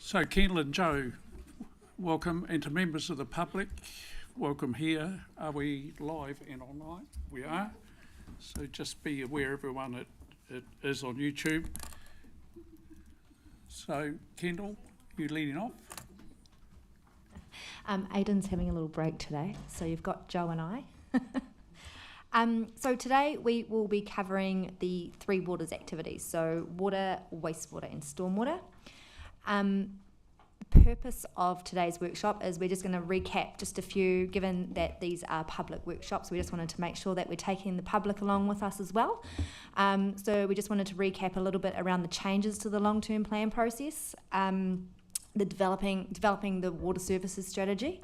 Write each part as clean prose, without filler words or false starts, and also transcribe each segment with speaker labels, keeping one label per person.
Speaker 1: So, Kendall and Joe, welcome, and to members of the public, welcome here. Are we live and online? We are. So just be aware, everyone, it is on YouTube. So, Kendall, you leading off?
Speaker 2: Aidan's having a little break today, so you've got Joe and I. So today we will be covering the three waters activities, so water, wastewater and stormwater. The purpose of today's workshop is we're just going to recap just a few, given that these are public workshops, we just wanted to make sure that we're taking the public along with us as well. So we just wanted to recap a little bit around the changes to the long-term plan process, the developing the water services strategy.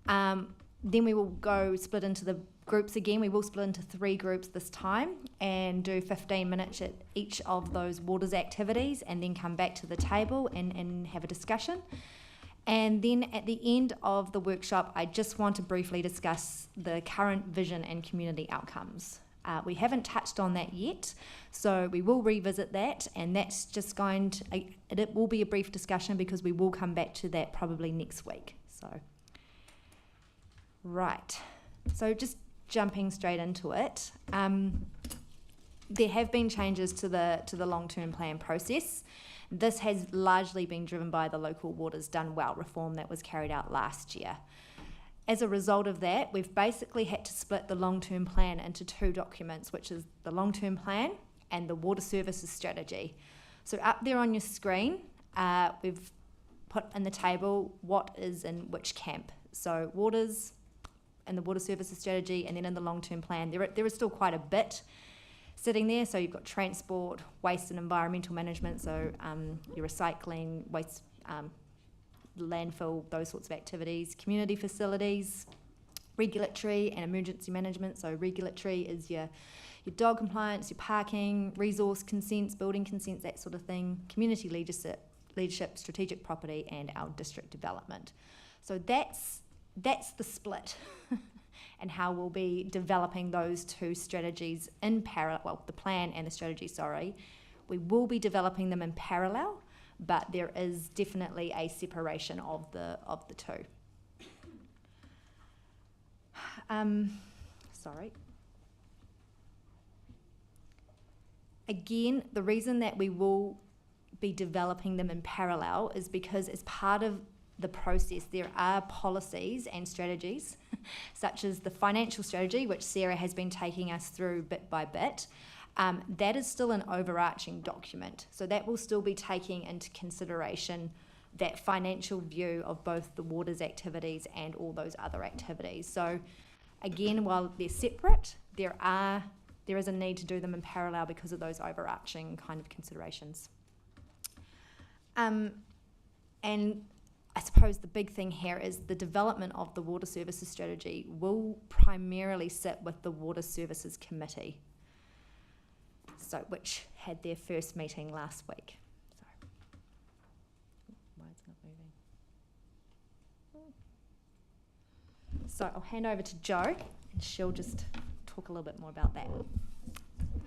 Speaker 2: Then we will go split into the groups again. We will split into 3 groups this time and do 15 minutes at each of those waters activities, and then come back to the table and have a discussion. And then at the end of the workshop, I just want to briefly discuss the current vision and community outcomes. We haven't touched on that yet, so we will revisit that, and that's just going to, it will be a brief discussion because we will come back to that probably next week. So, right, so just jumping straight into it, there have been changes to the long-term plan process. This has largely been driven by the Local Waters Done Well reform that was carried out last year. As a result of that, we've basically had to split the long-term plan into 2 documents, which is the long-term plan and the water services strategy. So up there on your screen, we've put in the table what is in which camp. So waters and the water services strategy, and then in the long-term plan, there is still quite a bit sitting there. So you've got transport, waste and environmental management, so your recycling, waste, landfill, those sorts of activities, community facilities, regulatory and emergency management. So regulatory is your dog compliance, your parking, resource consents, building consents, that sort of thing, community leadership, strategic property, and our district development. So that's the split and how we'll be developing those 2 strategies in parallel, well, the plan and the strategy, sorry. We will be developing them in parallel, but there is definitely a separation of the 2. Sorry. Again, the reason that we will be developing them in parallel is because as part of the process, there are policies and strategies, such as the financial strategy, which Sarah has been taking us through bit by bit. That is still an overarching document. So that will still be taking into consideration that financial view of both the waters activities and all those other activities. So again, while they're separate, there is a need to do them in parallel because of those overarching kind of considerations. And I suppose the big thing here is the development of the water services strategy will primarily sit with the Water Services Committee, so which had their first meeting last week. Sorry. Why is it not moving? So I'll hand over to Jo, and she'll just talk a little bit more about that.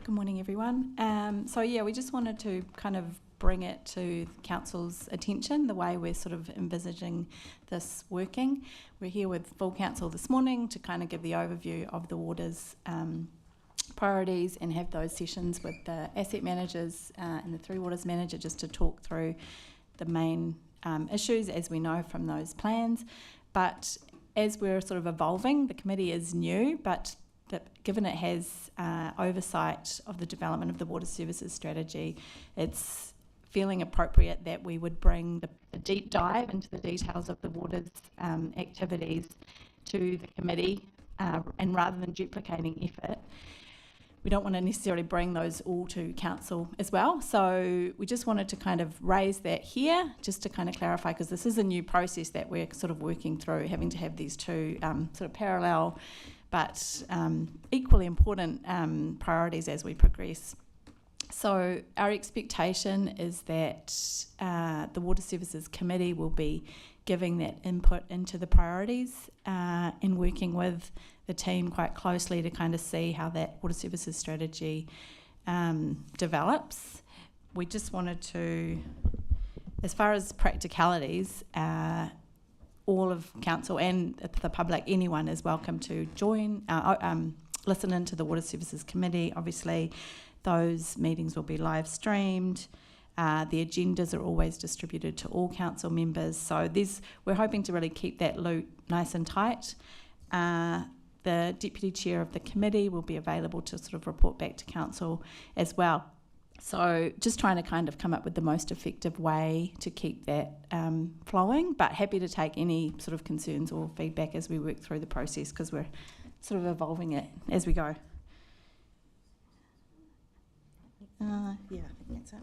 Speaker 3: Good morning, everyone. So yeah, we just wanted to kind of bring it to Council's attention, the way we're sort of envisaging this working. We're here with full Council this morning to kind of give the overview of the waters priorities and have those sessions with the asset managers and the Three Waters manager just to talk through the main issues as we know from those plans. But as we're sort of evolving, the committee is new, but given it has oversight of the development of the water services strategy, it's feeling appropriate that we would bring the deep dive into the details of the waters activities to the committee, and rather than duplicating effort, we don't want to necessarily bring those all to council as well. So we just wanted to kind of raise that here, just to kind of clarify, because this is a new process that we're sort of working through, having to have these 2 sort of parallel but equally important priorities as we progress. So our expectation is that the Water Services Committee will be giving that input into the priorities and working with the team quite closely to kind of see how that water services strategy develops. We just wanted to As far as practicalities, all of council and the public, anyone is welcome to join, listen into the Water Services Committee. Obviously, those meetings will be live streamed. The agendas are always distributed to all council members. So we're hoping to really keep that loop nice and tight. The deputy chair of the committee will be available to sort of report back to council as well. So just trying to kind of come up with the most effective way to keep that flowing, but happy to take any sort of concerns or feedback as we work through the process, because we're sort of evolving it as we go. I think that's it.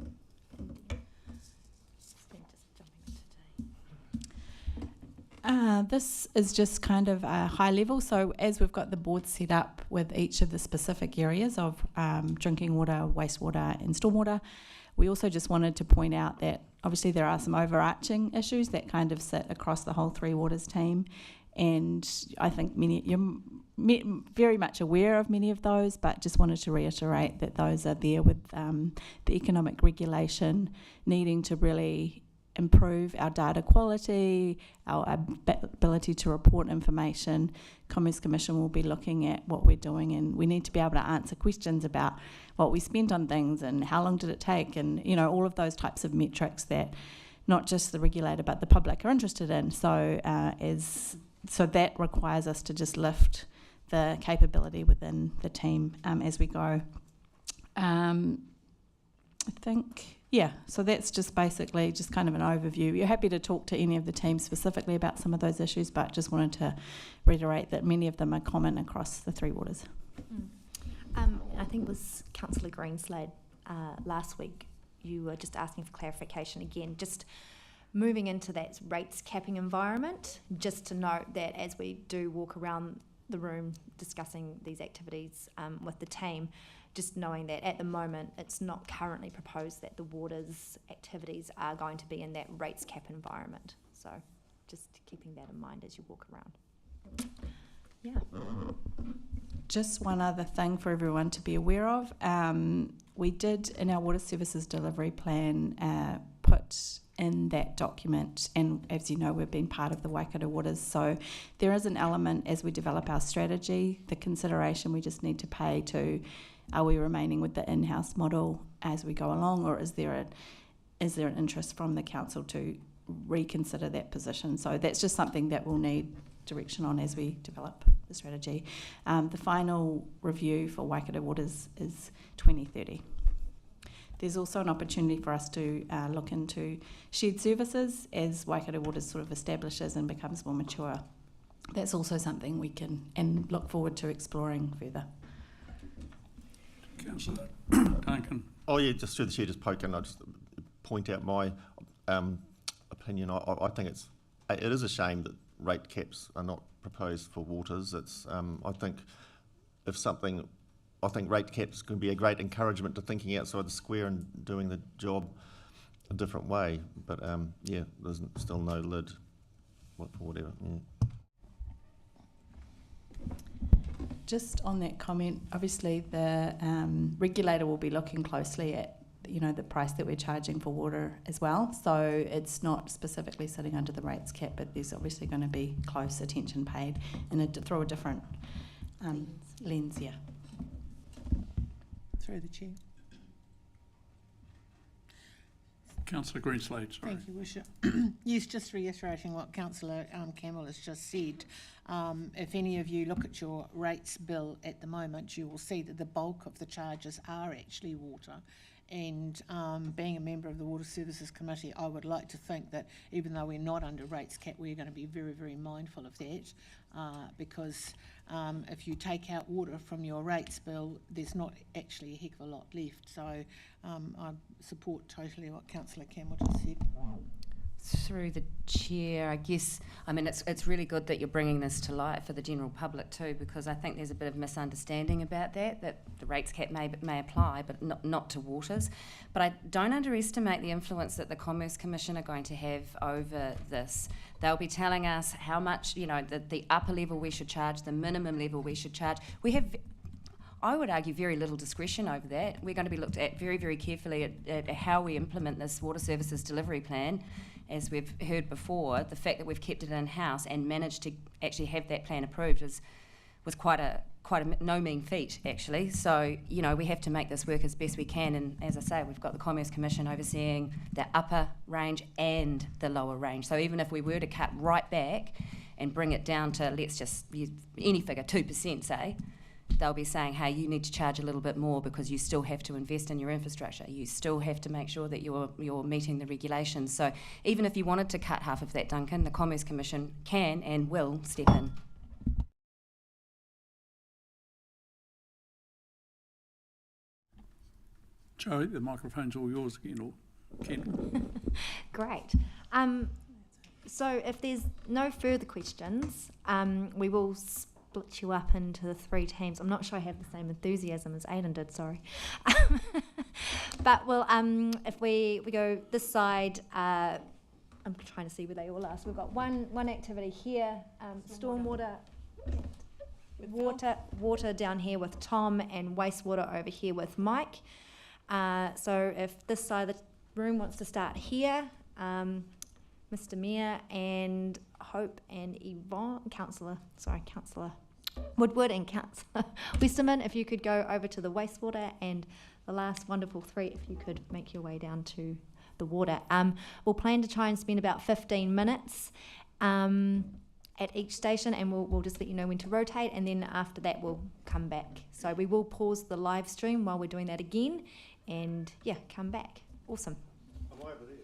Speaker 3: This is just kind of a high level. So as we've got the board set up with each of the specific areas of drinking water, wastewater and stormwater, we also just wanted to point out that obviously there are some overarching issues that kind of sit across the whole Three Waters team. And I think you're very much aware of many of those, but just wanted to reiterate that those are there with the economic regulation needing to really improve our data quality, our ability to report information. Commerce Commission will be looking at what we're doing, and we need to be able to answer questions about what we spent on things and how long did it take, and all of those types of metrics that not just the regulator but the public are interested in. So that requires us to just lift the capability within the team as we go. I think. Yeah, so that's just basically just kind of an overview. You're happy to talk to any of the teams specifically about some of those issues, but just wanted to reiterate that many of them are common across the Three Waters.
Speaker 2: I think it was Councillor Greenslade last week, you were just asking for clarification again, just moving into that rates capping environment, just to note that as we do walk around the room discussing these activities with the team, just knowing that at the moment it's not currently proposed that the waters activities are going to be in that rates cap environment. So just keeping that in mind as you walk around. Yeah.
Speaker 3: Just one other thing for everyone to be aware of. We did in our water services delivery plan put in that document, and as you know, we've been part of the Waikato Waters, so there is an element as we develop our strategy, the consideration we just need to pay to, are we remaining with the in-house model as we go along, or is there an interest from the council to reconsider that position? So that's just something that we'll need direction on as we develop the strategy. The final review for Waikato Waters is 2030. There's also an opportunity for us to look into shared services as Waikato Waters sort of establishes and becomes more mature. That's also something we can and look forward to exploring further.
Speaker 1: Councillor Duncan.
Speaker 4: Oh yeah, just through the chair, just poking. I'll just point out my opinion. I think it is a shame that rate caps are not proposed for waters. It's I think rate caps can be a great encouragement to thinking outside the square and doing the job a different way. But there's still no lid for whatever. Yeah.
Speaker 3: Just on that comment, obviously the regulator will be looking closely at the price that we're charging for water as well. So it's not specifically sitting under the rates cap, but there's obviously going to be close attention paid through a different lens. Yeah.
Speaker 5: Through the chair.
Speaker 1: Councillor Greenslade, sorry.
Speaker 5: Thank you, Worship. Yes, just reiterating what Councillor Campbell has just said. If any of you look at your rates bill at the moment, you will see that the bulk of the charges are actually water. And being a member of the Water Services Committee, I would like to think that even though we're not under rates cap, we're going to be very, very mindful of that because if you take out water from your rates bill, there's not actually a heck of a lot left. So I support totally what Councillor Campbell just said.
Speaker 6: Through the chair, I guess, it's really good that you're bringing this to light for the general public too, because I think there's a bit of misunderstanding about that the rates cap may apply, but not to waters. But I don't underestimate the influence that the Commerce Commission are going to have over this. They'll be telling us how much, the upper level we should charge, the minimum level we should charge. I would argue very little discretion over that. We're going to be looked at very, very carefully at how we implement this water services delivery plan. As we've heard before, the fact that we've kept it in-house and managed to actually have that plan approved was quite a no mean feat, actually. So, you know, we have to make this work as best we can. And as I say, we've got the Commerce Commission overseeing the upper range and the lower range. So even if we were to cut right back and bring it down to, let's just use any figure, 2%, say, they'll be saying, hey, you need to charge a little bit more because you still have to invest in your infrastructure. You still have to make sure that you're meeting the regulations. So even if you wanted to cut half of that, Duncan, the Commerce Commission can and will step in.
Speaker 1: Joe, the microphone's all yours again, or Ken.
Speaker 2: Great. So if there's no further questions, we will split you up into the 3 teams. I'm not sure I have the same enthusiasm as Aidan did, sorry. But we'll, if we go this side, I'm trying to see where they all are. So we've got one activity here, stormwater, water down here with Tom, and wastewater over here with Mike. So if this side of the room wants to start here, Mr. Mayor and Hope and Yvonne, Councillor Woodward and Councillor Westerman, if you could go over to the wastewater, and the last wonderful 3, if you could make your way down to the water. We'll plan to try and spend about 15 minutes at each station, and we'll just let you know when to rotate, and then after that we'll come back. So we will pause the live stream while we're doing that again, and yeah, come back. Awesome.
Speaker 4: I'm over there.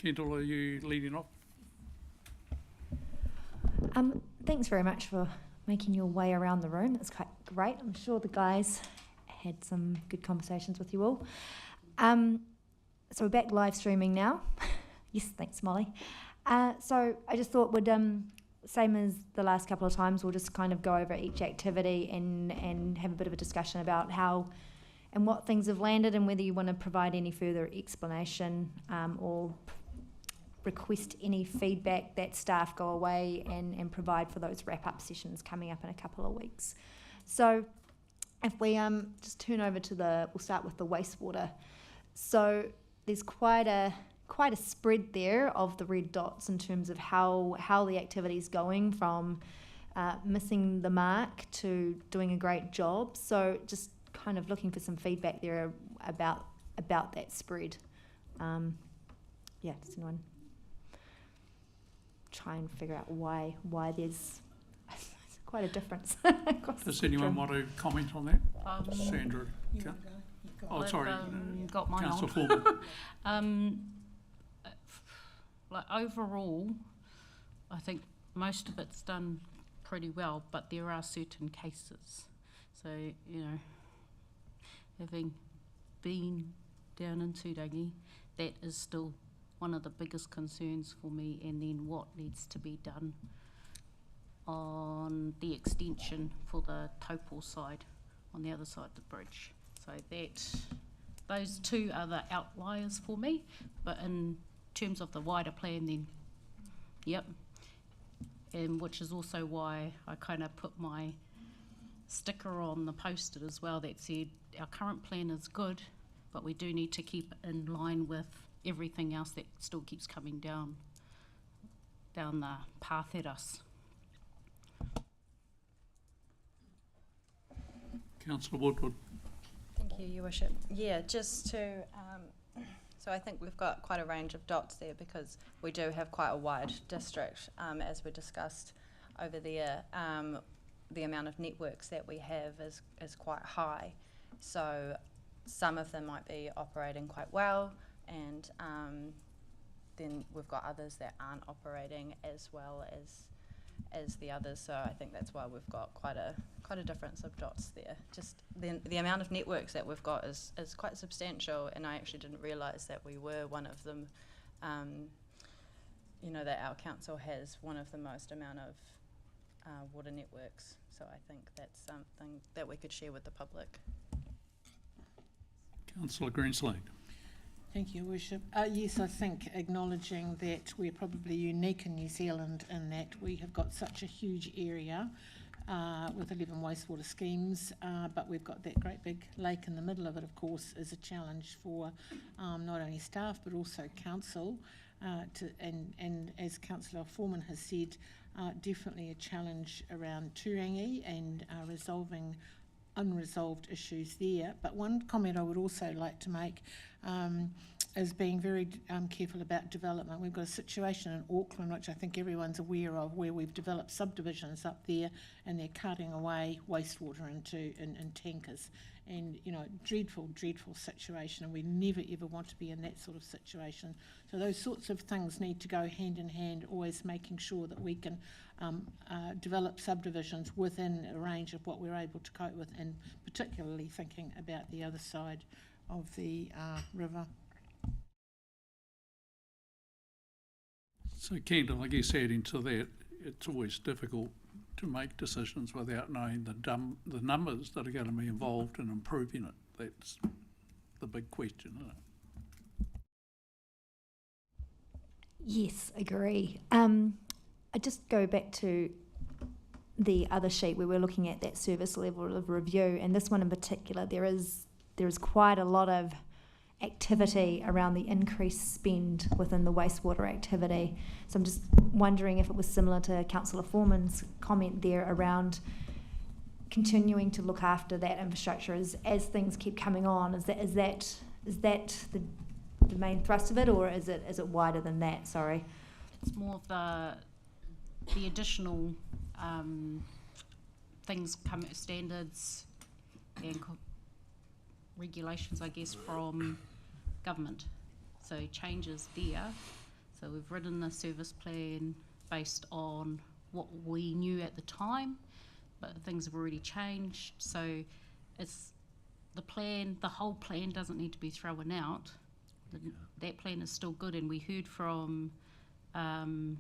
Speaker 1: Kendall, are you leading off?
Speaker 2: Thanks very much for making your way around the room. That's quite great. I'm sure the guys had some good conversations with you all. So we're back live streaming now. Yes, thanks, Molly. So I just thought same as the last couple of times, we'll just kind of go over each activity and have a bit of a discussion about how and what things have landed and whether you want to provide any further explanation or request any feedback that staff go away and provide for those wrap-up sessions coming up in a couple of weeks. So if we just turn over to we'll start with the wastewater. So there's quite a spread there of the red dots in terms of how the activity is going, from missing the mark to doing a great job. So just kind of looking for some feedback there about that spread. Does anyone try and figure out why there's quite a difference across
Speaker 1: Does
Speaker 2: the
Speaker 1: anyone
Speaker 2: spectrum?
Speaker 1: want to comment on that? Sandra? Oh, sorry,
Speaker 7: got mine
Speaker 1: Councillor
Speaker 7: on. Like overall, I think most of it's done pretty well, but there are certain cases. So, having been down in Turangi, that is still one of the biggest concerns for me, and then what needs to be done on the extension for the Taupō side, on the other side of the bridge. So those two are the outliers for me, but in terms of the wider plan, then yep, and which is also why I kind of put my sticker on the post-it as well that said our current plan is good, but we do need to keep in line with everything else that still keeps coming down the path at us.
Speaker 1: Councillor Woodward.
Speaker 8: Thank you, Your Worship. Yeah, just to, so I think we've got quite a range of dots there because we do have quite a wide district, as we discussed over there. The amount of networks that we have is quite high. So some of them might be operating quite well, and then we've got others that aren't operating as well as the others. So I think that's why we've got quite a difference of dots there. Just the amount of networks that we've got is quite substantial, and I actually didn't realise that we were one of them. That our council has one of the most amount of water networks. So I think that's something that we could share with the public.
Speaker 1: Councillor Greenslade.
Speaker 5: Thank you, Worship. Yes, I think acknowledging that we're probably unique in New Zealand in that we have got such a huge area with 11 wastewater schemes, but we've got that great big lake in the middle of it, of course, is a challenge for not only staff but also council. And as Councillor Foreman has said, definitely a challenge around Turangi and resolving unresolved issues there. But one comment I would also like to make is being very careful about development. We've got a situation in Auckland, which I think everyone's aware of, where we've developed subdivisions up there and they're cutting away wastewater in tankers. And, dreadful situation, and we never ever want to be in that sort of situation. So those sorts of things need to go hand in hand, always making sure that we can develop subdivisions within a range of what we're able to cope with, and particularly thinking about the other side of the river.
Speaker 1: So Kendall, I guess adding to that, it's always difficult to make decisions without knowing the numbers that are going to be involved in improving it. That's the big question, isn't it?
Speaker 2: Yes, agree. I just go back to the other sheet where we're looking at that service level of review, and this one in particular, there is quite a lot of activity around the increased spend within the wastewater activity. So I'm just wondering if it was similar to Councillor Foreman's comment there around continuing to look after that infrastructure as things keep coming on. Is that the main thrust of it, or is it wider than that? Sorry.
Speaker 7: It's more of the additional things come standards and regulations, I guess, from government. So changes there So we've written the service plan based on what we knew at the time, but things have already changed. So it's the plan, the whole plan doesn't need to be thrown out. That plan is still good, and we heard from Aro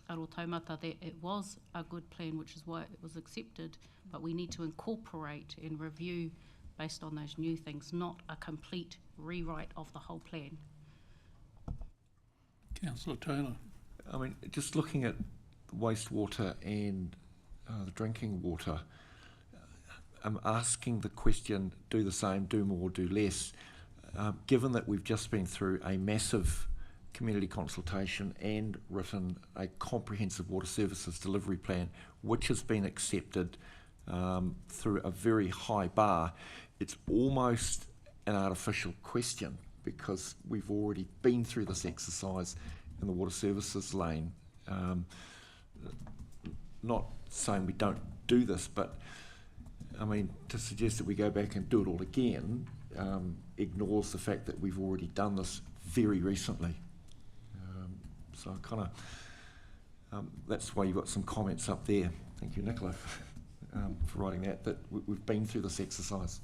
Speaker 7: Taumata that it was a good plan, which is why it was accepted, but we need to incorporate and review based on those new things, not a complete rewrite of the whole plan.
Speaker 1: Councillor Taylor.
Speaker 9: I mean, just looking at wastewater and the drinking water, I'm asking the question, do the same, do more, do less. Given that we've just been through a massive community consultation and written a comprehensive water services delivery plan, which has been accepted through a very high bar, it's almost an artificial question because we've already been through this exercise in the water services lane. Not saying we don't do this, but I mean, to suggest that we go back and do it all again ignores the fact that we've already done this very recently. So kind of, that's why you've got some comments up there. Thank you, Nicola, for writing that we've been through this exercise.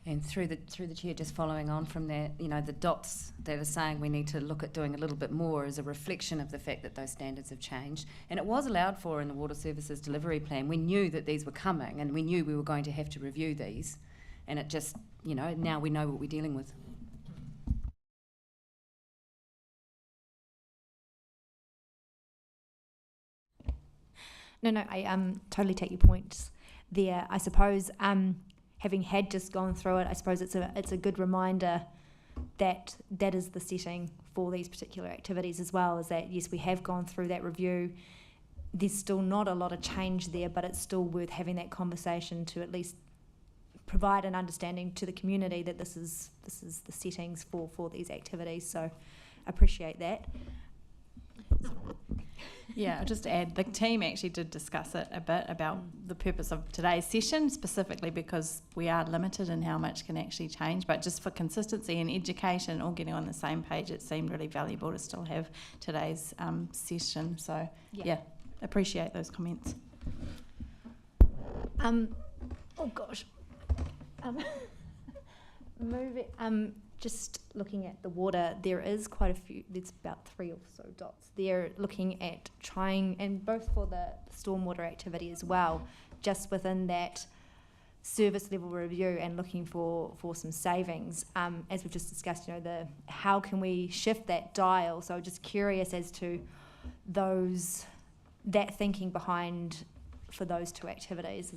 Speaker 6: And through the chair, just following on from that, you know, the dots that are saying we need to look at doing a little bit more is a reflection of the fact that those standards have changed. And it was allowed for in the water services delivery plan. We knew that these were coming, and we knew we were going to have to review these. And it just, you know, now we know what we're dealing with.
Speaker 2: No, I totally take your points there. I suppose having had just gone through it, I suppose it's a good reminder that that is the setting for these particular activities as well, is that yes, we have gone through that review. There's still not a lot of change there, but it's still worth having that conversation to at least provide an understanding to the community that this is the settings for these activities. So appreciate that.
Speaker 3: Yeah, I'll just add, the team actually did discuss it a bit about the purpose of today's session, specifically because we are limited in how much can actually change, but just for consistency and education, all getting on the same page, it seemed really valuable to still have today's session. So yeah, appreciate those comments.
Speaker 2: Oh gosh. Just looking at the water, there is quite a few, there's about 3 or so dots. They're looking at trying, and both for the stormwater activity as well, just within that service level review and looking for some savings. As we've just discussed, you know, how can we shift that dial? So just curious as to that thinking behind for those two activities.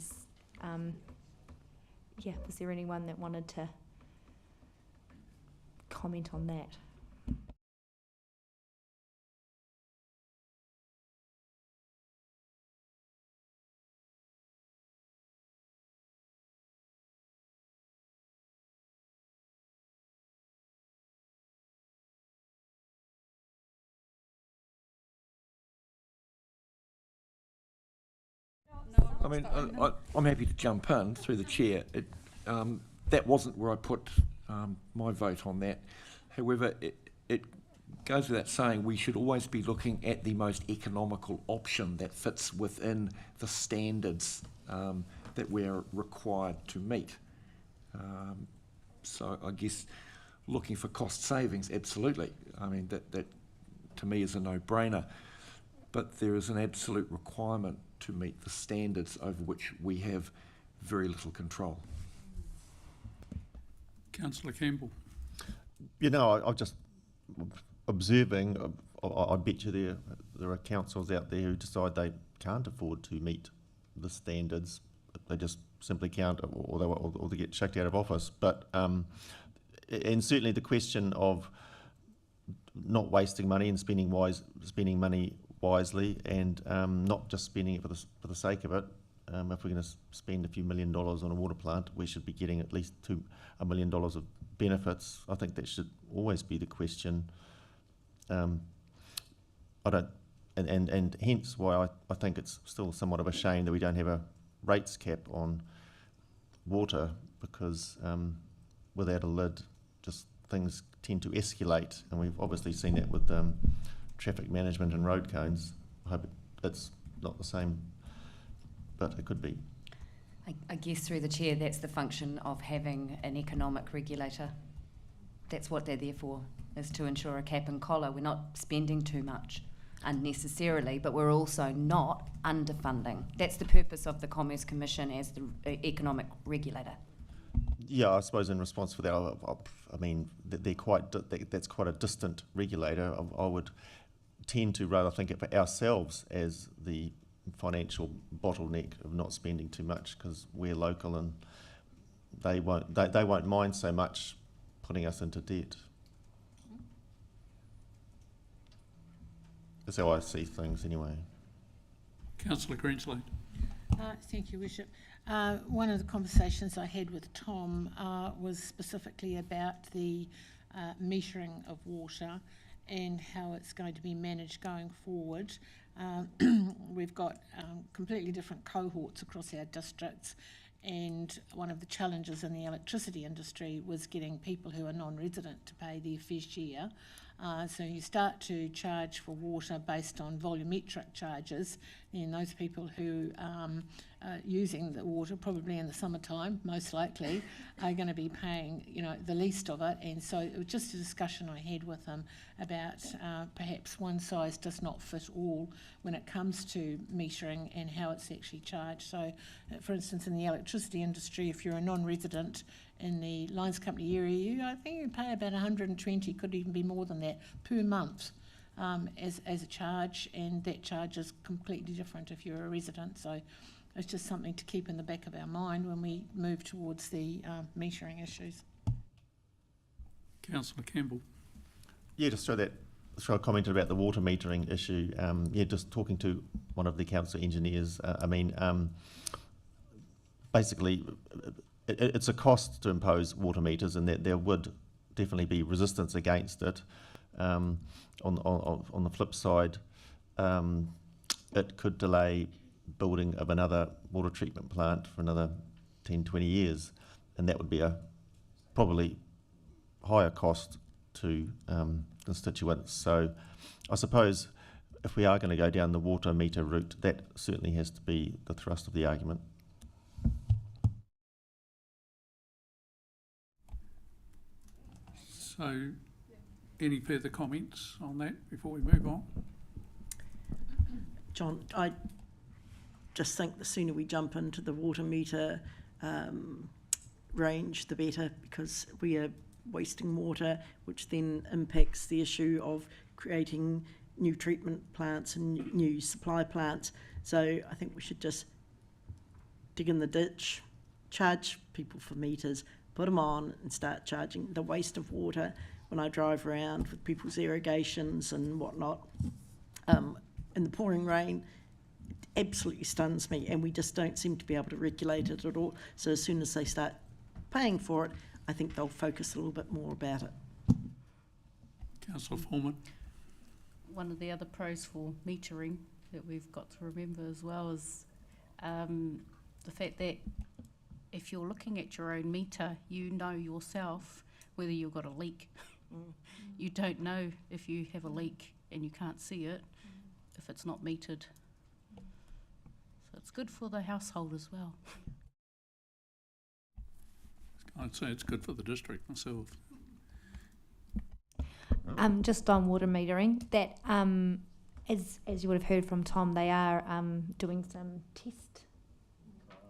Speaker 2: Was there anyone that wanted to comment on that?
Speaker 9: I mean, I'm happy to jump in through the chair. That wasn't where I put my vote on that. However, it goes without saying we should always be looking at the most economical option that fits within the standards that we're required to meet. So I guess looking for cost savings, absolutely. I mean, that to me is a no-brainer. But there is an absolute requirement to meet the standards over which we have very little control.
Speaker 1: Councillor Campbell.
Speaker 4: You know, I'm just observing, I bet you there are councils out there who decide they can't afford to meet the standards. They just simply can't, or they get chucked out of office. But and certainly the question of not wasting money and spending money wisely, and not just spending it for the sake of it. If we're going to spend a few $1 million on a water plant, we should be getting at least $1 million of benefits. I think that should always be the question. And hence why I think it's still somewhat of a shame that we don't have a rates cap on water, because without a lid, just things tend to escalate, and we've obviously seen that with traffic management and road cones. I hope it's not the same, but it could be.
Speaker 6: I guess through the chair, that's the function of having an economic regulator. That's what they're there for, is to ensure a cap and collar. We're not spending too much unnecessarily, but we're also not underfunding. That's the purpose of the Commerce Commission as the economic regulator.
Speaker 4: Yeah, I suppose in response to that, I mean, they're that's quite a distant regulator. I would tend to rather think of ourselves as the financial bottleneck of not spending too much, because we're local and they won't mind so much putting us into debt. That's how I see things anyway.
Speaker 1: Councillor Greenslade.
Speaker 5: Thank you, Bishop. One of the conversations I had with Tom was specifically about the metering of water and how it's going to be managed going forward. We've got completely different cohorts across our districts, and one of the challenges in the electricity industry was getting people who are non-resident to pay their fair share. So you start to charge for water based on volumetric charges, and those people who are using the water, probably in the summertime, most likely, are going to be paying, the least of it. And so it was just a discussion I had with him about perhaps one size does not fit all when it comes to metering and how it's actually charged. So, for instance, in the electricity industry, if you're a non-resident in the Lines Company area, I think you pay about 120, could even be more than that, per month as a charge, and that charge is completely different if you're a resident. So it's just something to keep in the back of our mind when we move towards the metering issues.
Speaker 1: Councillor Campbell.
Speaker 4: Yeah, just throw a comment about the water metering issue. Just talking to one of the council engineers, basically it's a cost to impose water meters, and that there would definitely be resistance against it. On the flip side, it could delay building of another water treatment plant for another 10, 20 years, and that would be a probably higher cost to constituents. So I suppose if we are going to go down the water meter route, that certainly has to be the thrust of the argument.
Speaker 1: So, any further comments on that before we move on?
Speaker 10: John, I just think the sooner we jump into the water meter range, the better, because we are wasting water, which then impacts the issue of creating new treatment plants and new supply plants. So I think we should just dig in the ditch, charge people for meters, put them on and start charging. The waste of water when I drive around with people's irrigations and whatnot in the pouring rain, it absolutely stuns me, and we just don't seem to be able to regulate it at all. So as soon as they start paying for it, I think they'll focus a little bit more about it.
Speaker 1: Councillor Foreman.
Speaker 7: One of the other pros for metering that we've got to remember as well is the fact that if you're looking at your own meter, you know yourself whether you've got a leak. You don't know if you have a leak and you can't see it if it's not metered. So it's good for the household as well.
Speaker 1: I'd say it's good for the district myself.
Speaker 2: Just on water metering, that as you would have heard from Tom, they are doing some test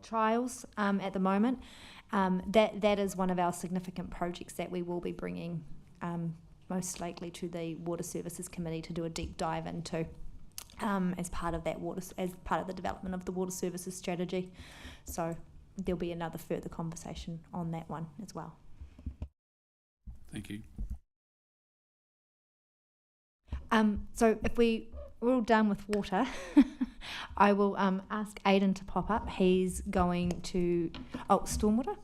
Speaker 2: trials at the moment. That is one of our significant projects that we will be bringing most likely to the Water Services Committee to do a deep dive into as part of the development of the Water Services strategy. So there'll be another further conversation on that one as well.
Speaker 1: Thank you.
Speaker 2: So if we're all done with water, I will ask Aidan to pop up. He's going to... Oh, stormwater?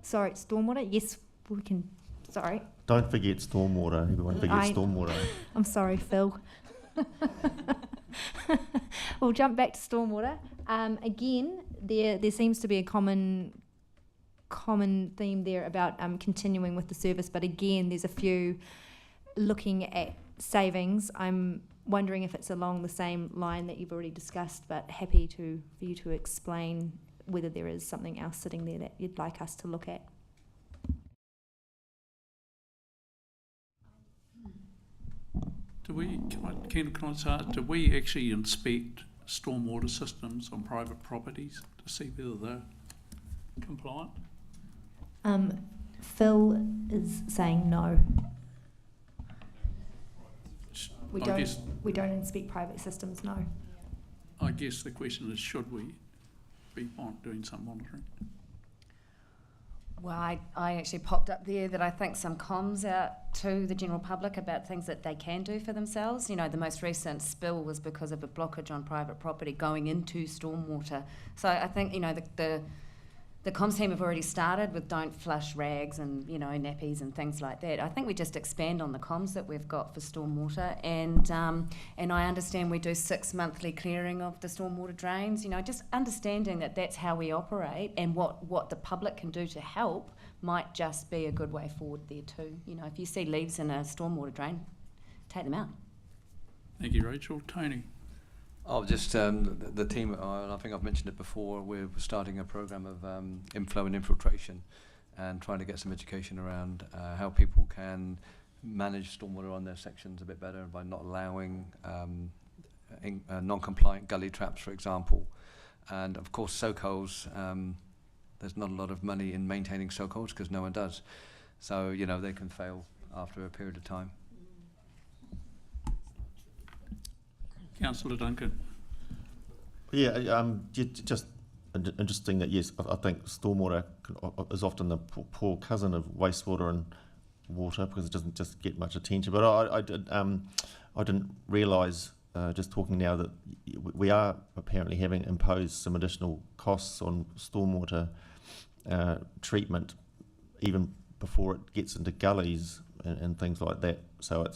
Speaker 2: Sorry, stormwater. Yes, we can... Sorry.
Speaker 4: Don't forget stormwater. Everyone forgets stormwater.
Speaker 2: I'm sorry, Phil. We'll jump back to stormwater. Again, there seems to be a common common theme there about continuing with the service, but again, there's a few looking at savings. I'm wondering if it's along the same line that you've already discussed, but happy for you to explain whether there is something else sitting there that you'd like us to look at.
Speaker 1: Can I start? Do we actually inspect stormwater systems on private properties to see whether they're compliant?
Speaker 2: Phil is saying no. We don't inspect private systems, no.
Speaker 1: I guess the question is, should we be doing some monitoring?
Speaker 6: Well, I actually popped up there that I think some comms out to the general public about things that they can do for themselves. You know, the most recent spill was because of a blockage on private property going into stormwater. So I think, you know, the comms team have already started with don't flush rags and, you know, nappies and things like that. I think we just expand on the comms that we've got for stormwater, and I understand we do 6 monthly clearing of the stormwater drains. You know, just understanding that that's how we operate, and what the public can do to help might just be a good way forward there too. You know, if you see leaves in a stormwater drain, take them out.
Speaker 1: Thank you, Rachel. Tony?
Speaker 11: Oh, just the team, and I think I've mentioned it before, we're starting a program of inflow and infiltration and trying to get some education around how people can manage stormwater on their sections a bit better by not allowing non-compliant gully traps, for example. And of course, soak holes, there's not a lot of money in maintaining soak holes because no one does. So, you know, they can fail after a period of time.
Speaker 1: Councillor Duncan?
Speaker 4: Yeah, just interesting that, yes, I think stormwater is often the poor cousin of wastewater and water because it doesn't just get much attention. But I didn't realise, just talking now, that we are apparently having imposed some additional costs on stormwater treatment even before it gets into gullies and things like that. So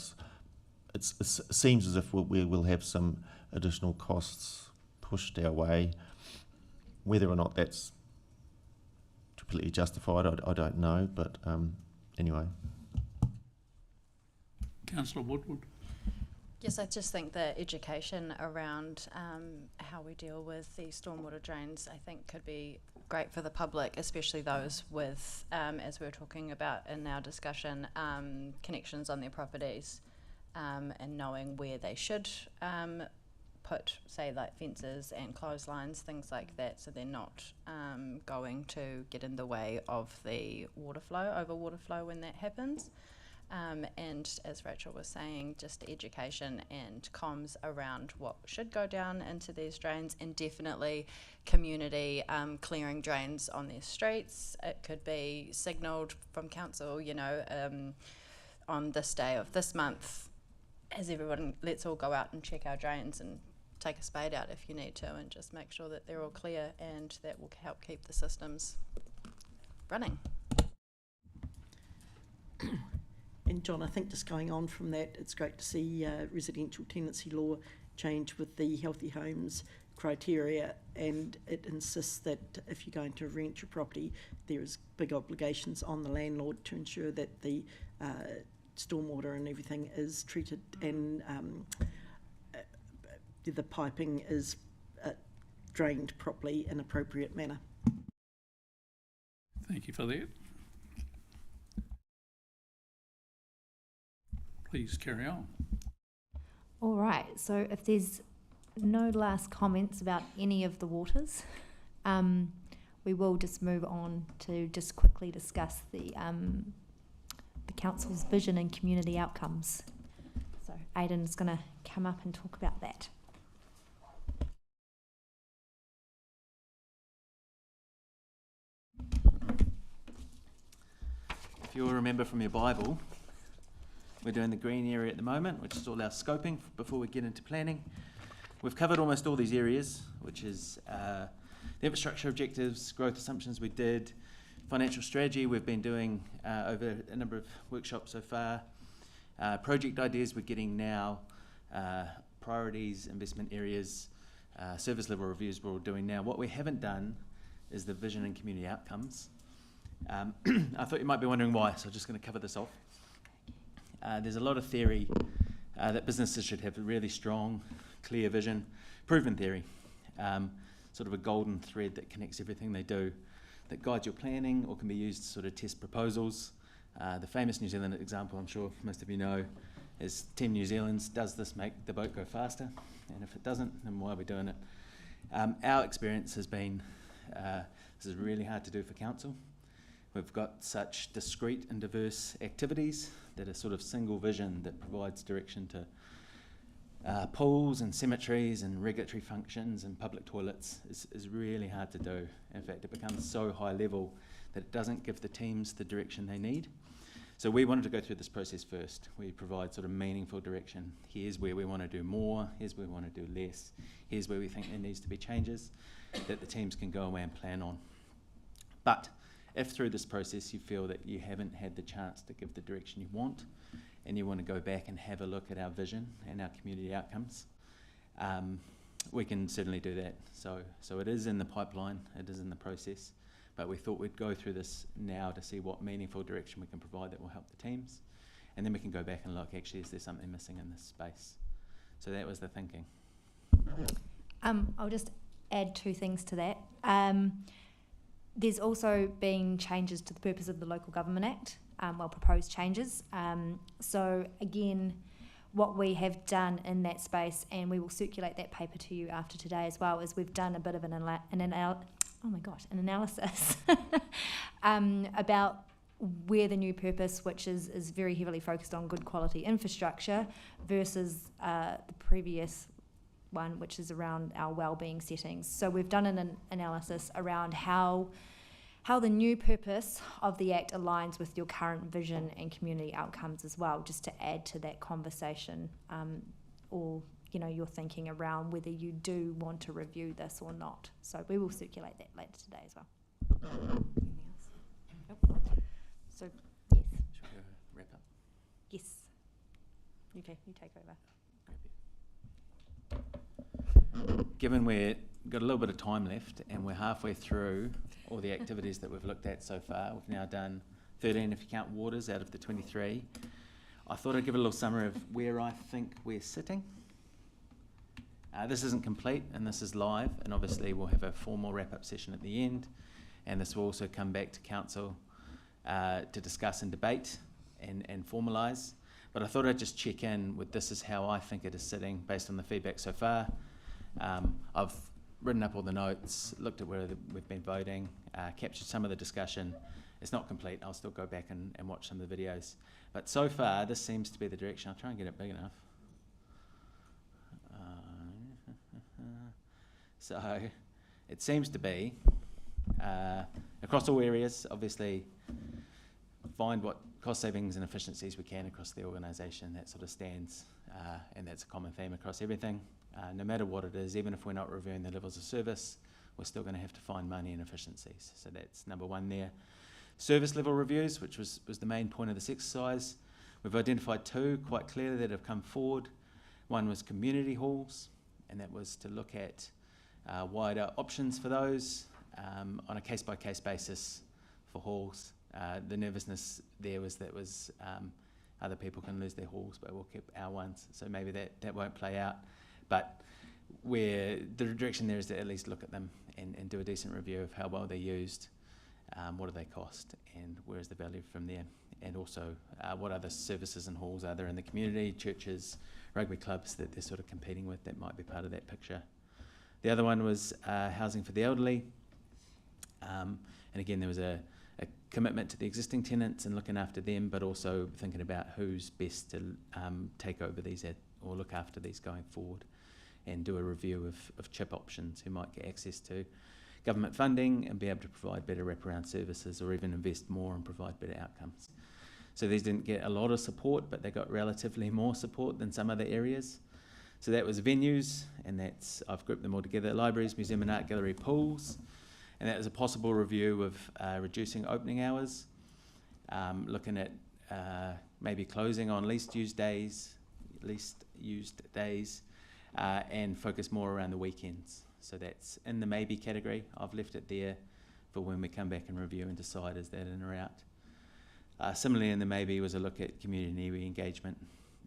Speaker 4: it seems as if we will have some additional costs pushed our way. Whether or not that's completely justified, I don't know, but anyway.
Speaker 1: Councillor Woodward?
Speaker 8: Yes, I just think the education around how we deal with the stormwater drains, I think, could be great for the public, especially those with, as we were talking about in our discussion, connections on their properties. And knowing where they should put, say, like fences and clotheslines, things like that, so they're not going to get in the way of the water flow when that happens. And as Rachel was saying, just education and comms around what should go down into these drains, and definitely community clearing drains on their streets. It could be signalled from council, you know, on this day of this month, as everyone, let's all go out and check our drains and take a spade out if you need to, and just make sure that they're all clear, and that will help keep the systems running.
Speaker 10: And John, I think just going on from that, it's great to see residential tenancy law change with the healthy homes criteria, and it insists that if you're going to rent your property, there is big obligations on the landlord to ensure that the stormwater and everything is treated, and the piping is drained properly in appropriate manner.
Speaker 1: Thank you for that. Please carry on.
Speaker 2: All right, so if there's no last comments about any of the waters, we will just move on to just quickly discuss the council's vision and community outcomes. So Aidan's going to come up and talk about that.
Speaker 12: If you'll remember from your Bible, we're doing the green area at the moment, which is all our scoping before we get into planning. We've covered almost all these areas, which is the infrastructure objectives, growth assumptions we did, financial strategy we've been doing over a number of workshops so far, project ideas we're getting now, priorities, investment areas, service level reviews we're all doing now. What we haven't done is the vision and community outcomes. I thought you might be wondering why, so I'm just going to cover this off. There's a lot of theory that businesses should have a really strong, clear vision, proven theory, sort of a golden thread that connects everything they do, that guides your planning or can be used to sort of test proposals. The famous New Zealand example, I'm sure most of you know, is 10 New Zealands. Does this make the boat go faster? And if it doesn't, then why are we doing it? Our experience has been, this is really hard to do for council. We've got such discrete and diverse activities that a sort of single vision that provides direction to pools and cemeteries and regulatory functions and public toilets is really hard to do. In fact, it becomes so high level that it doesn't give the teams the direction they need. So we wanted to go through this process first. We provide sort of meaningful direction. Here's where we want to do more, here's where we want to do less, here's where we think there needs to be changes that the teams can go away and plan on. But if through this process you feel that you haven't had the chance to give the direction you want, and you want to go back and have a look at our vision and our community outcomes, we can certainly do that. So it is in the pipeline, it is in the process, but we thought we'd go through this now to see what meaningful direction we can provide that will help the teams, and then we can go back and look, actually, is there something missing in this space? So that was the thinking.
Speaker 2: I'll just add 2 things to that. There's also been changes to the purpose of the Local Government Act, proposed changes. So again, what we have done in that space, and we will circulate that paper to you after today as well, is we've done a bit of an analysis about where the new purpose, which is very heavily focused on good quality infrastructure, versus the previous one, which is around our wellbeing settings. So we've done an analysis around how the new purpose of the Act aligns with your current vision and community outcomes as well, just to add to that conversation, or your thinking around whether you do want to review this or not. So we will circulate that later today as well. Anything else? Nope. So yes.
Speaker 12: Should we go wrap up?
Speaker 2: Yes. You take over.
Speaker 12: Given we've got a little bit of time left and we're halfway through all the activities that we've looked at so far, we've now done 13 if you count waters out of the 23. I thought I'd give a little summary of where I think we're sitting. This isn't complete and this is live, and obviously we'll have a formal wrap-up session at the end, and this will also come back to council to discuss and debate and formalise. But I thought I'd just check in with this is how I think it is sitting based on the feedback so far. I've written up all the notes, looked at where we've been voting, captured some of the discussion. It's not complete, I'll still go back and watch some of the videos. But so far, this seems to be the direction. I'll try and get it big enough. So it seems to be, across all areas, obviously, find what cost savings and efficiencies we can across the organisation. That sort of stands, and that's a common theme across everything. No matter what it is, even if we're not reviewing the levels of service, we're still going to have to find money and efficiencies. So that's number one there. Service level reviews, which was the main point of this exercise. We've identified 2 quite clearly that have come forward. One was community halls, and that was to look at wider options for those on a case-by-case basis for halls. The nervousness there was other people can lose their halls, but we'll keep our ones. So maybe that won't play out. But the direction there is to at least look at them and do a decent review of how well they're used, what do they cost, and where is the value from there. And also what other services and halls are there in the community, churches, rugby clubs that they're sort of competing with that might be part of that picture. The other one was housing for the elderly. And again, there was a commitment to the existing tenants and looking after them, but also thinking about who's best to take over these or look after these going forward, and do a review of CHIP options who might get access to government funding and be able to provide better wraparound services, or even invest more and provide better outcomes. So these didn't get a lot of support, but they got relatively more support than some other areas. So that was venues, and I've grouped them all together: libraries, museum and art gallery, pools. And that was a possible review of reducing opening hours, looking at maybe closing on least used days, and focus more around the weekends. So that's in the maybe category. I've left it there for when we come back and review and decide is that in or out. Similarly, in the maybe was a look at community and iwi engagement,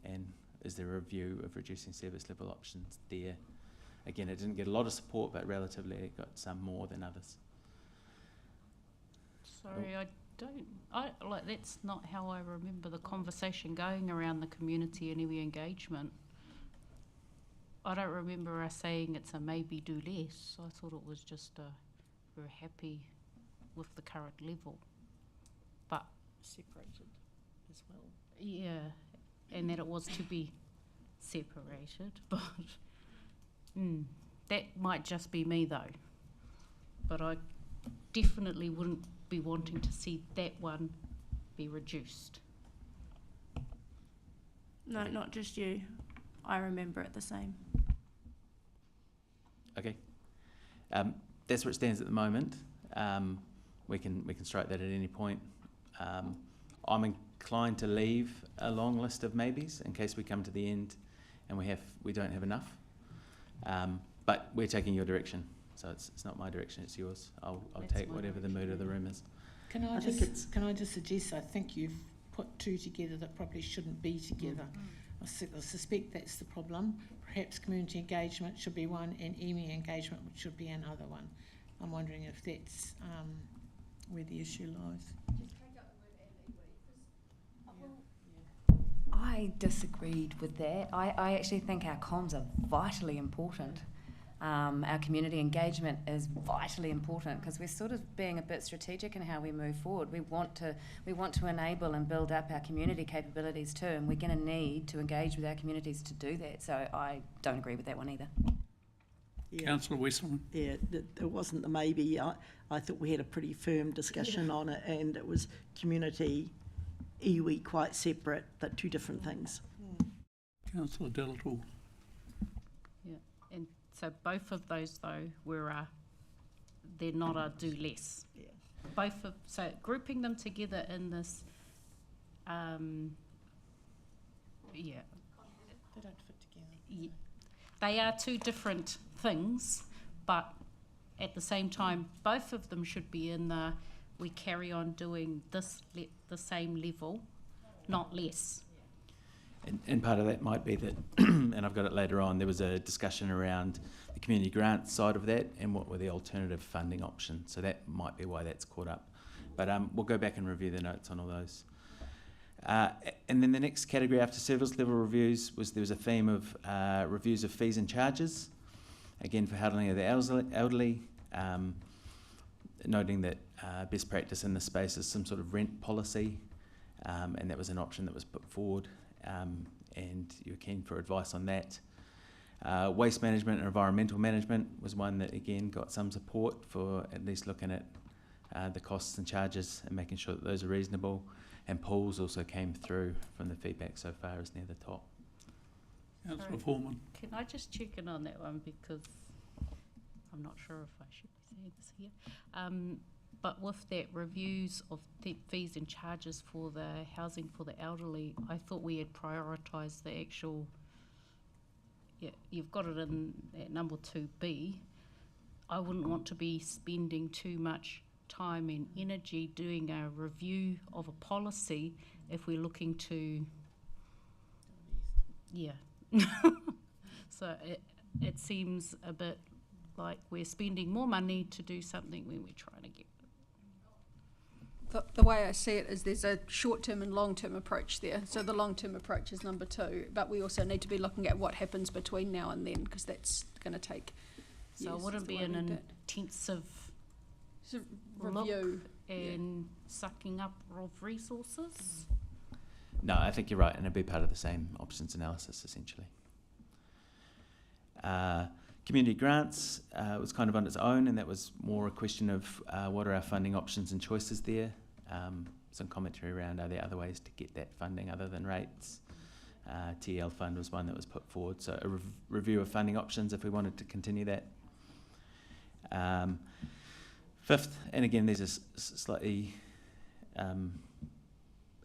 Speaker 12: and is there a review of reducing service level options there? Again, it didn't get a lot of support, but relatively it got some more than others.
Speaker 7: Sorry, that's not how I remember the conversation going around the community and iwi engagement. I don't remember us saying it's a maybe do less. I thought it was just we're happy with the current level. But
Speaker 10: Separated as well.
Speaker 7: yeah, and that it was to be separated, but that might just be me though. But I definitely wouldn't be wanting to see that one be reduced.
Speaker 13: No, not just you. I remember it the same.
Speaker 12: Okay, that's where it stands at the moment. We can strike that at any point. I'm inclined to leave a long list of maybes in case we come to the end and we don't have enough. But we're taking your direction, so it's not my direction, it's yours. I'll take whatever the mood of the room is.
Speaker 5: Can I just suggest, I think you've put two together that probably shouldn't be together. I suspect that's the problem. Perhaps community engagement should be one and iwi engagement should be another one. I'm wondering if that's where the issue lies.
Speaker 6: I disagreed with that. I actually think our comms are vitally important. Our community engagement is vitally important because we're sort of being a bit strategic in how we move forward. We want to enable and build up our community capabilities too, and we're going to need to engage with our communities to do that. So I don't agree with that one either.
Speaker 10: Yeah.
Speaker 1: Councillor Westland.
Speaker 10: Yeah, it wasn't the maybe. I thought we had a pretty firm discussion on it, and it was community, iwi quite separate, but two different things.
Speaker 1: Councillor Delator.
Speaker 7: Yeah, and so both of those though were they're not a do less.
Speaker 10: Yeah.
Speaker 7: So grouping them together in this,
Speaker 5: They don't fit together.
Speaker 7: They are two different things, but at the same time, both of them should be in the we carry on doing this the same level, not less.
Speaker 12: And part of that might be that, and I've got it later on, there was a discussion around the community grant side of that and what were the alternative funding options. So that might be why that's caught up. But we'll go back and review the notes on all those. And then the next category after service level reviews there was a theme of reviews of fees and charges, again for handling of the elderly, noting that best practice in this space is some sort of rent policy, and that was an option that was put forward, and you were keen for advice on that. Waste management and environmental management was one that again got some support for at least looking at the costs and charges and making sure that those are reasonable. And pools also came through from the feedback so far as near the top.
Speaker 1: Councillor Foreman.
Speaker 7: Can I just check in on that one because I'm not sure if I should be saying this here. But with that reviews of the fees and charges for the housing for the elderly, I thought we had prioritised the actual. Yeah, you've got it in at number 2B. I wouldn't want to be spending too much time and energy doing a review of a policy if we're looking to so it seems a bit like we're spending more money to do something when we're trying to get
Speaker 14: the way I see it is there's a short-term and long-term approach there. So the long-term approach is number 2, but we also need to be looking at what happens between now and then because that's going to take
Speaker 7: so it wouldn't be an intensive
Speaker 14: review
Speaker 7: and sucking up of resources?
Speaker 12: No, I think you're right, and it'd be part of the same options analysis essentially. Community grants was kind of on its own, and that was more a question of what are our funding options and choices there. Some commentary around are there other ways to get that funding other than rates. TL fund was one that was put forward, so a review of funding options if we wanted to continue that. Fifth, and again these are slightly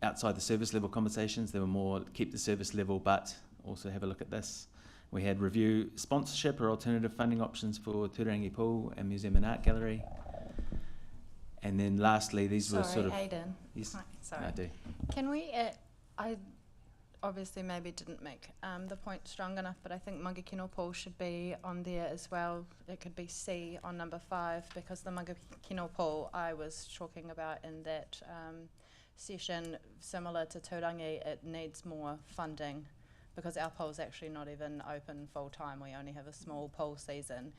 Speaker 12: outside the service level conversations, there were more keep the service level but also have a look at this. We had review sponsorship or alternative funding options for Turangi Pool and Museum and Art Gallery. And then lastly, these were
Speaker 8: Sorry,
Speaker 12: sort of...
Speaker 8: Aidan.
Speaker 12: Yes,
Speaker 8: Hi, sorry.
Speaker 12: I do.
Speaker 8: Can we, I obviously maybe didn't make the point strong enough, but I think Taupō should be on there as well. It could be C on number 5, because the Taupō I was talking about in that session, similar to Turangi, it needs more funding, because our pool is actually not even open full time. We only have a small pool season,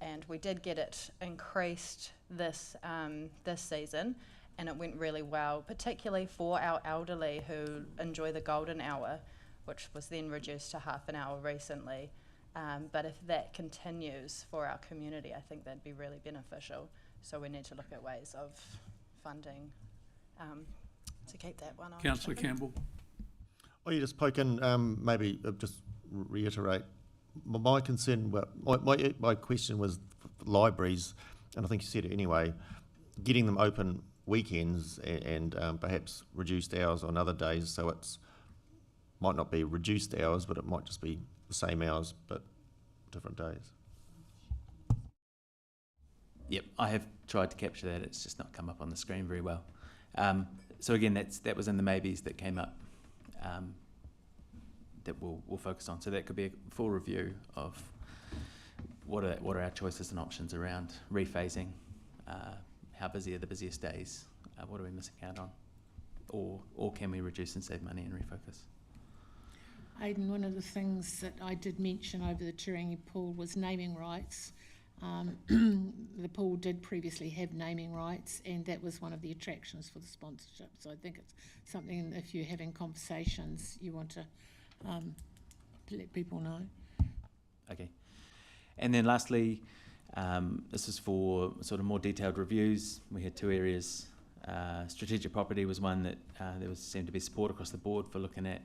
Speaker 8: and we did get it increased this season, and it went really well, particularly for our elderly who enjoy the golden hour, which was then reduced to half an hour recently. But if that continues for our community, I think that'd be really beneficial. So we need to look at ways of funding to keep that one on.
Speaker 1: Councillor Campbell.
Speaker 4: Oh, you just poke in, maybe just reiterate. My concern, my question was for libraries, and I think you said it anyway, getting them open weekends and perhaps reduced hours on other days, so it's might not be reduced hours, but it might just be the same hours but different days.
Speaker 12: Yep, I have tried to capture that. It's just not come up on the screen very well. So again, that was in the maybes that came up that we'll focus on. So that could be a full review of what are our choices and options around rephasing. How busy are the busiest days? What are we missing out on? Or can we reduce and save money and refocus?
Speaker 5: Aidan, one of the things that I did mention over the Turangi pool was naming rights. The pool did previously have naming rights, and that was one of the attractions for the sponsorship. So I think it's something, if you're having conversations, you want to let people know.
Speaker 12: Okay. And then lastly, this is for sort of more detailed reviews. We had 2 areas. Strategic property was one that there seemed to be support across the board for looking at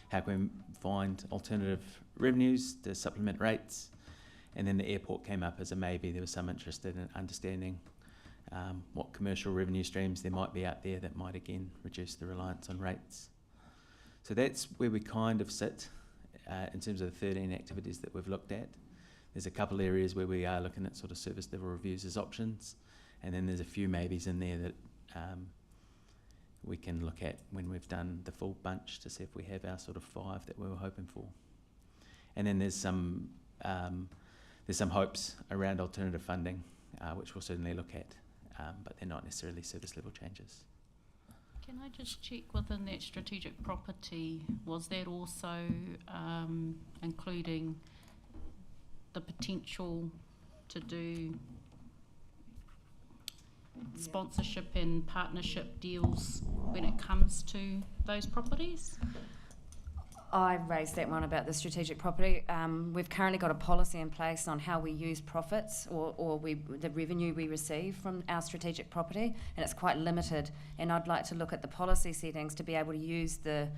Speaker 12: how can we find alternative revenues to supplement rates. And then the airport came up as a maybe. There was some interest in understanding what commercial revenue streams there might be out there that might again reduce the reliance on rates. So that's where we kind of sit in terms of the 13 activities that we've looked at. There's a couple areas where we are looking at sort of service level reviews as options, and then there's a few maybes in there that we can look at when we've done the full bunch to see if we have our sort of 5 that we were hoping for. And then there's some hopes around alternative funding, which we'll certainly look at, but they're not necessarily service level changes.
Speaker 7: Can I just check within that strategic property, was that also including the potential to do sponsorship and partnership deals when it comes to those properties?
Speaker 6: I raised that one about the strategic property. We've currently got a policy in place on how we use profits or the revenue we receive from our strategic property, and it's quite limited. And I'd like to look at the policy settings to be able to use the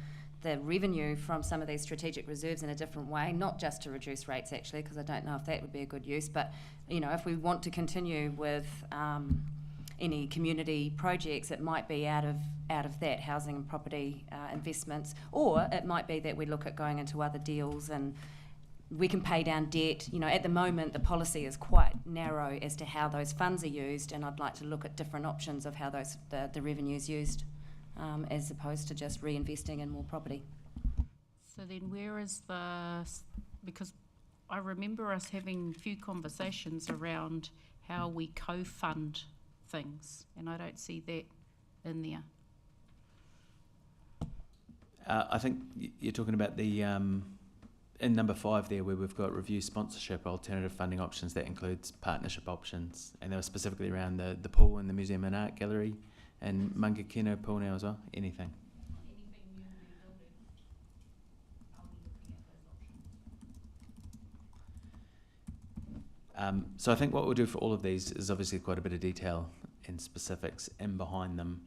Speaker 6: revenue from some of these strategic reserves in a different way, not just to reduce rates actually, because I don't know if that would be a good use, but if we want to continue with any community projects, it might be out of that housing and property investments, or it might be that we look at going into other deals and we can pay down debt. At the moment the policy is quite narrow as to how those funds are used, and I'd like to look at different options of how the revenue is used, as opposed to just reinvesting in more property.
Speaker 7: So then where is because I remember us having a few conversations around how we co-fund things, and I don't see that in there.
Speaker 12: I think you're talking about the in number 5 there, where we've got review sponsorship, alternative funding options. That includes partnership options, and they were specifically around the pool and the museum and art gallery and Mangakino pool now as well. Anything new building, are we looking at those options? So I think what we'll do for all of these is obviously quite a bit of detail and specifics in behind them.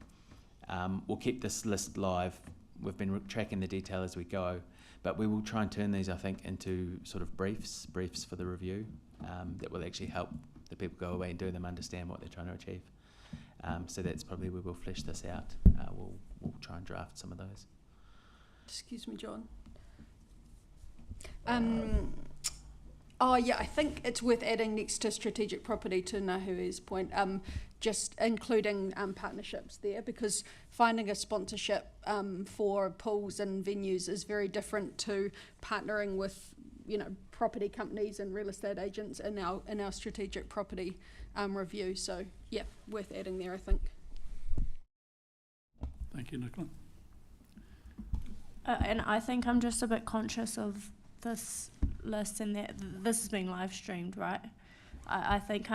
Speaker 12: We'll keep this list live. We've been tracking the detail as we go, but we will try and turn these, I think, into sort of briefs for the review that will actually help the people go away and do them understand what they're trying to achieve. So that's probably where we'll flesh this out. We'll try and draft some of those.
Speaker 14: Oh yeah, I think it's worth adding next to strategic property, to Nahui's point, just including partnerships there, because finding a sponsorship for pools and venues is very different to partnering with, you know, property companies and real estate agents in our strategic property review. So yeah, worth adding there, I think.
Speaker 1: Thank you, Nicola.
Speaker 13: And I think I'm just a bit conscious of this list and that this is being live streamed, right? I think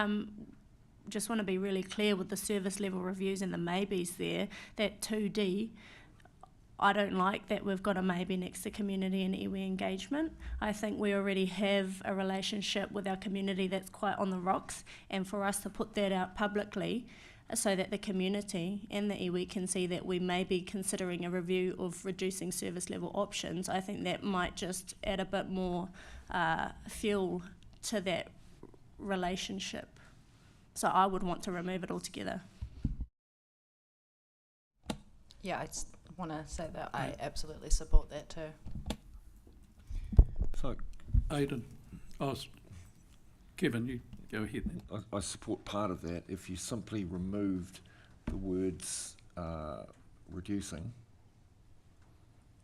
Speaker 13: just want to be really clear with the service level reviews and the maybes there, that 2D, I don't like that we've got a maybe next to community and iwi engagement. I think we already have a relationship with our community that's quite on the rocks, and for us to put that out publicly so that the community and the iwi can see that we may be considering a review of reducing service level options, I think that might just add a bit more fuel to that relationship. So I would want to remove it altogether.
Speaker 8: Yeah, I just want to say that I absolutely support that too.
Speaker 9: So,
Speaker 1: Aidan. Oh, Kevin, you go ahead then.
Speaker 9: I support part of that. If you simply removed the words reducing,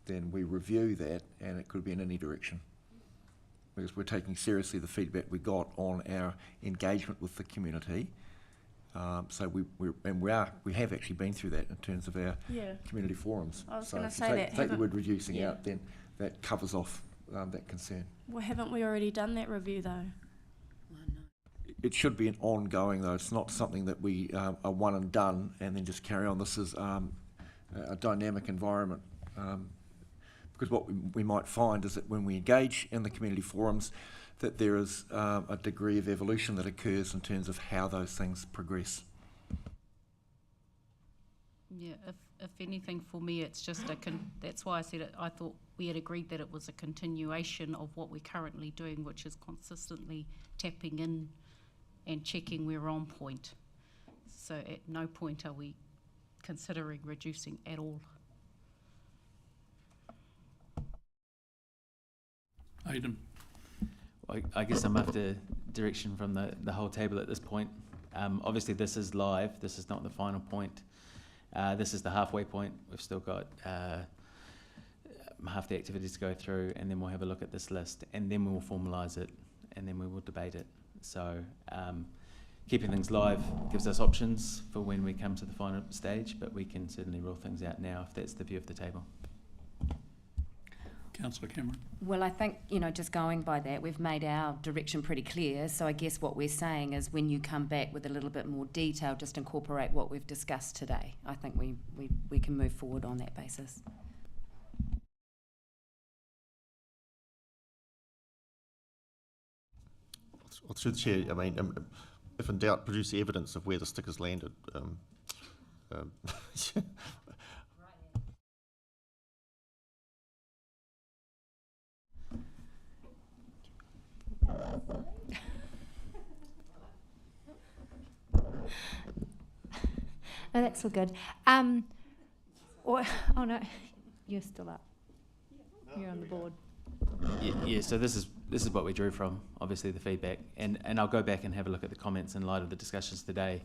Speaker 9: then we review that and it could be in any direction. Because we're taking seriously the feedback we got on our engagement with the community. So we have actually been through that in terms of our community forums.
Speaker 13: I was
Speaker 9: so
Speaker 13: going to
Speaker 9: if you
Speaker 13: say that.
Speaker 9: take the word reducing out, then that covers off that concern.
Speaker 13: Well, haven't we already done that review though?
Speaker 9: It should be an ongoing though. It's not something that we are one and done and then just carry on. This is a dynamic environment. Because what we might find is that when we engage in the community forums, that there is a degree of evolution that occurs in terms of how those things progress.
Speaker 7: Yeah, if anything, for me, it's just that's why I said it. I thought we had agreed that it was a continuation of what we're currently doing, which is consistently tapping in and checking we're on point. So at no point are we considering reducing at all.
Speaker 1: Aidan.
Speaker 12: I guess I'm after direction from the whole table at this point. Obviously this is live, this is not the final point. This is the halfway point. We've still got half the activities to go through, and then we'll have a look at this list, and then we will formalise it, and then we will debate it. So keeping things live gives us options for when we come to the final stage, but we can certainly rule things out now if that's the view of the table.
Speaker 1: Councillor Cameron.
Speaker 6: Well, I think, you know, just going by that, we've made our direction pretty clear. So I guess what we're saying is when you come back with a little bit more detail, just incorporate what we've discussed today. I think we can move forward on that basis.
Speaker 4: Well, through the chair, I mean, if in doubt, produce the evidence of where the stickers landed.
Speaker 2: No, that's all good. Oh no, you're still up. You're on the board.
Speaker 12: Yeah, so this is what we drew from, obviously, the feedback, and I'll go back and have a look at the comments in light of the discussions today.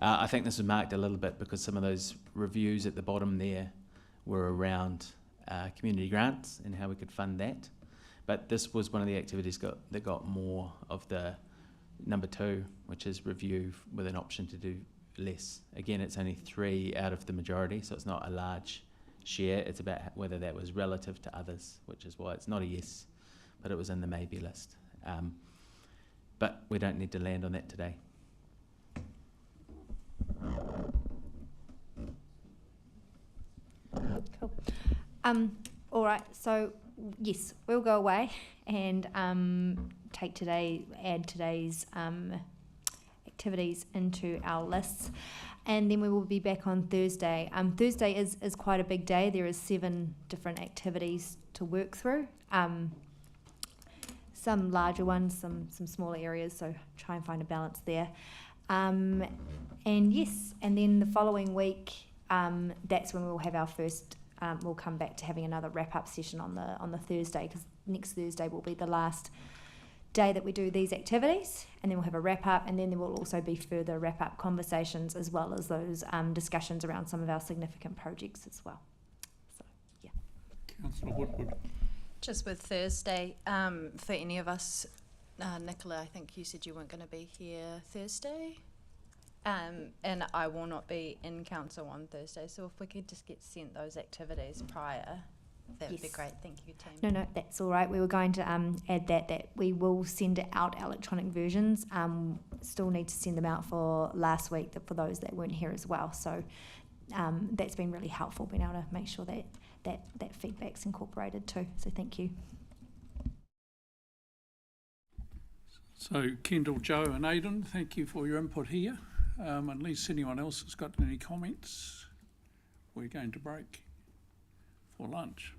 Speaker 12: I think this was marked a little bit because some of those reviews at the bottom there were around community grants and how we could fund that, but this was one of the activities that got more of the number 2, which is review with an option to do less. Again, it's only 3 out of the majority, so it's not a large share. It's about whether that was relative to others, which is why it's not a yes, but it was in the maybe list. But we don't need to land on that today.
Speaker 2: Cool. All right, so yes, we'll go away and add today's activities into our lists, and then we will be back on Thursday. Thursday is quite a big day. There is 7 different activities to work through. Some larger ones, some smaller areas, so try and find a balance there. And yes, and then the following week, that's when we'll have our first. We'll come back to having another wrap-up session on the Thursday, because next Thursday will be the last day that we do these activities, and then we'll have a wrap up, and then there will also be further wrap up conversations as well as those discussions around some of our significant projects as well. So, yeah.
Speaker 1: Councillor Woodward.
Speaker 8: Just with Thursday, for any of us, Nicola, I think you said you weren't going to be here Thursday, and I will not be in council on Thursday, so if we could just get sent those activities prior, that would be
Speaker 2: Yes.
Speaker 8: great. Thank you, team.
Speaker 2: No, that's all right. We were going to add that we will send out electronic versions. Still need to send them out for last week for those that weren't here as well. So that's been really helpful, being able to make sure that feedback's incorporated too. So thank you.
Speaker 1: So Kendall, Joe and Aidan, thank you for your input here. Unless anyone else has got any comments, we're going to break for lunch.